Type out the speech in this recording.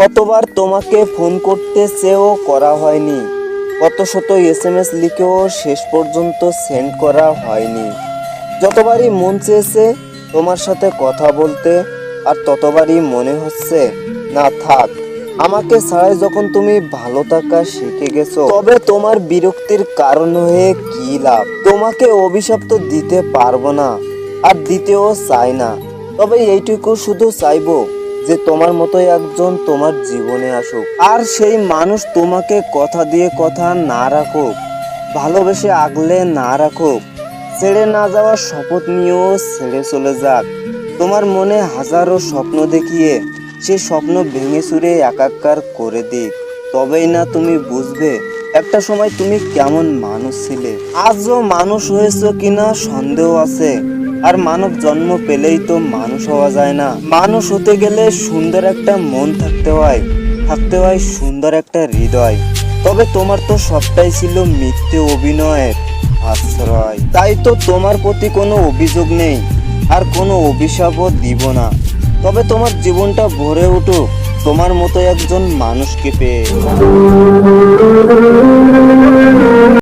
কতবার তোমাকে ফোন করতে চেয়েও করা হয়নি, কত শত এসএমএস লিখেও শেষ পর্যন্ত সেন্ড করা হয়নি। যতবারই মন চেয়েছে তোমার সাথে কথা বলতে, আর ততবারই মনে হচ্ছে না থাক, আমাকে ছাড়াই যখন তুমি ভালো থাকা শিখে গেছো, তবে তোমার বিরক্তির কারণ হয়ে কি লাভ? তোমাকে অভিশাপ তো দিতে পারবো না, আর দিতেও চাই না। তবে এইটুকু শুধু চাইবো যে তোমার মতোই একজন তোমার জীবনে আসুক, আর সেই মানুষ তোমাকে কথা দিয়ে কথা না রাখুক, ভালোবেসে আগলে না রাখুক, ছেড়ে না যাওয়ার শপথ নিয়েও ছেড়ে চলে যাক। তোমার মনে হাজারো স্বপ্ন দেখিয়ে সে স্বপ্ন ভেঙে চুরে একাকার করে দিক। তবেই না তুমি বুঝবে একটা সময় তুমি কেমন মানুষ ছিলে। আজও মানুষ হয়েছো কিনা সন্দেহ আছে। আর মানব জন্ম পেলেই তো মানুষ হওয়া যায় না। মানুষ হতে গেলে সুন্দর একটা মন থাকতে হয় সুন্দর একটা হৃদয়। তবে তোমার তো সবটাই ছিল মিথ্যে অভিনয়ের আশ্রয়। তাই তো তোমার প্রতি কোনো অভিযোগ নেই, আর কোনো অভিশাপও দিব না। তবে তোমার জীবনটা ভরে উঠুক তোমার মতো একজন মানুষকে পেয়ে।